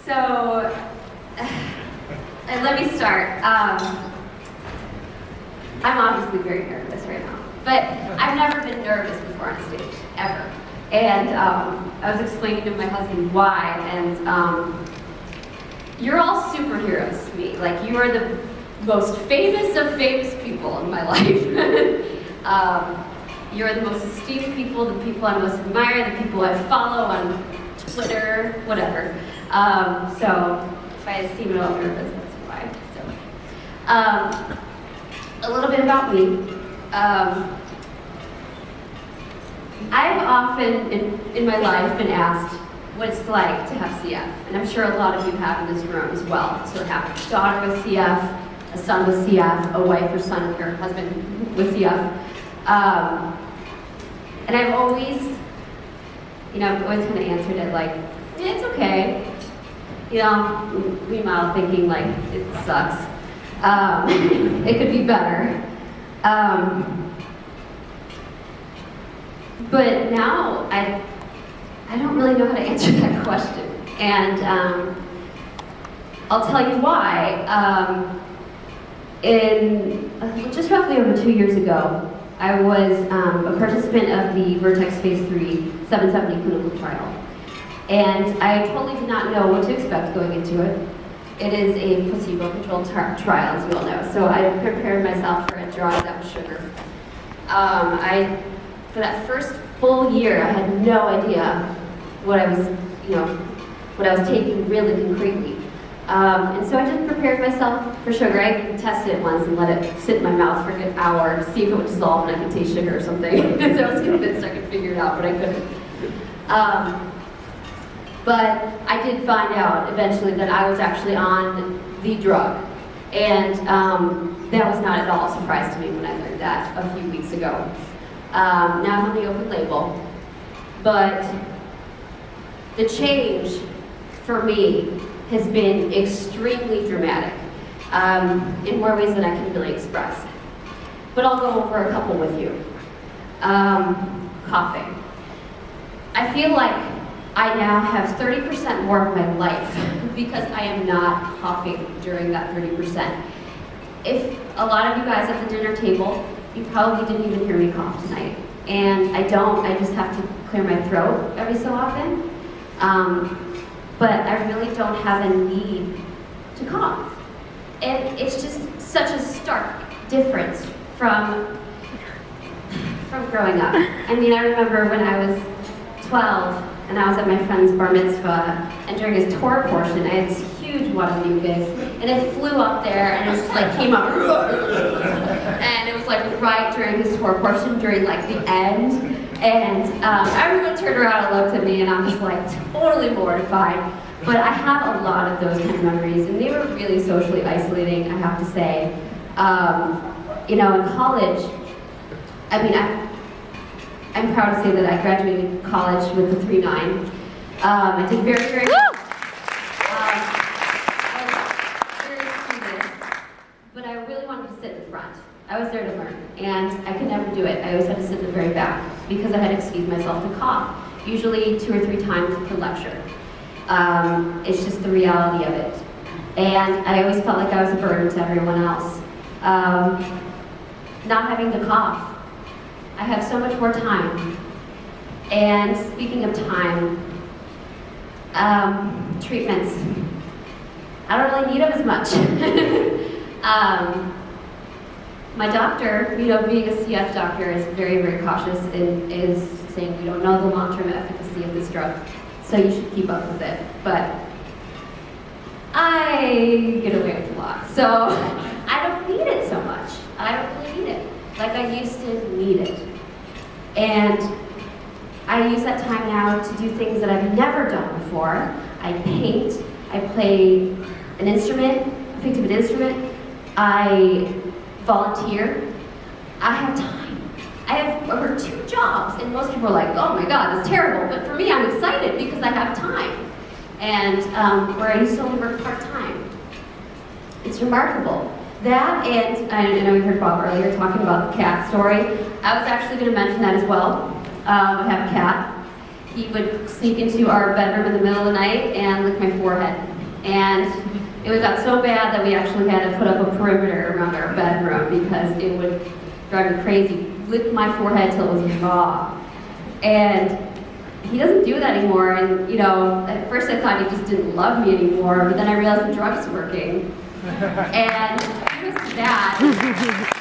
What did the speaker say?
So, and let me start. I'm obviously very nervous right now, but I've never been nervous before on stage, ever. And I was explaining to my husband why, and you're all superheroes to me. Like, you are the most famous of famous people in my life. You're the most esteemed people, the people I most admire, the people I follow on Twitter, whatever. So if I seem at all nervous, that's why. So, a little bit about me. I've often in my life been asked what it's like to have CF, and I'm sure a lot of you have in this room as well. So I have a daughter with CF, a son with CF, a wife or son or husband with CF. And I've always kind of answered it like, yeah, it's okay. Meanwhile thinking like, it sucks. It could be better. But now I don't really know how to answer that question. And I'll tell you why. Just roughly over 2 years ago, I was a participant of the Vertex Phase 3 770 clinical trial. And I totally did not know what to expect going into it. It is a placebo-controlled trial, as you all know. So I prepared myself for a drug that was sugar. For that first full year, I had no idea what I was taking really concretely. And so I just prepared myself for sugar. I tested it once and let it sit in my mouth for a good hour to see if it would dissolve and I could taste sugar or something. So I was convinced I could figure it out, but I couldn't. But I did find out eventually that I was actually on the drug. And that was not at all a surprise to me when I learned that a few weeks ago. Now I'm on the open label. But the change for me has been extremely dramatic in more ways than I can really express. But I'll go over a couple with you. Coughing. I feel like I now have 30% more of my life because I am not coughing during that 30%. If a lot of you guys at the dinner table, you probably didn't even hear me cough tonight. And I just have to clear my throat every so often. But I really don't have a need to cough. And it's just such a stark difference from growing up. I mean, I remember when I was 12 and I was at my friend's bar mitzvah, and during his Torah portion, I had this huge wad of mucus, and it flew up there, and it just like came up, and it was like right during his Torah portion, during like the end. And everyone turned around and looked at me, and I'm just like totally mortified. But I have a lot of those kind of memories, and they were really socially isolating, I have to say. In college, I'm proud to say that I graduated college with a 3.9. I did very, very well. I was very student, but I really wanted to sit in the front. I was there to learn, and I could never do it. I always had to sit in the very back because I had to excuse myself to cough, usually 2 or 3 times per lecture. It's just the reality of it. And I always felt like I was a burden to everyone else. Not having to cough. I have so much more time. And speaking of time, treatments. I don't really need them as much. My doctor, being a CF doctor, is very, very cautious and is saying we don't know the long-term efficacy of this drug, so you should keep up with it. But I get away with a lot, so I don't need it so much. I don't really need it like I used to need it. And I use that time now to do things that I've never done before. I paint, I play an instrument, I picked up an instrument, I volunteer. I have time. I have over 2 jobs, and most people are like, oh my God, that's terrible. But for me, I'm excited because I have time. And where I used to only work part-time. It's remarkable. That, and I know you heard Bob earlier talking about the cat story. I was actually going to mention that as well. I have a cat. He would sneak into our bedroom in the middle of the night and lick my forehead. And it got so bad that we actually had to put up a perimeter around our bedroom because it would drive me crazy. Lick my forehead till it was raw. And he doesn't do that anymore. And you know, at first I thought he just didn't love me anymore, but then I realized the drugs working. And it was that.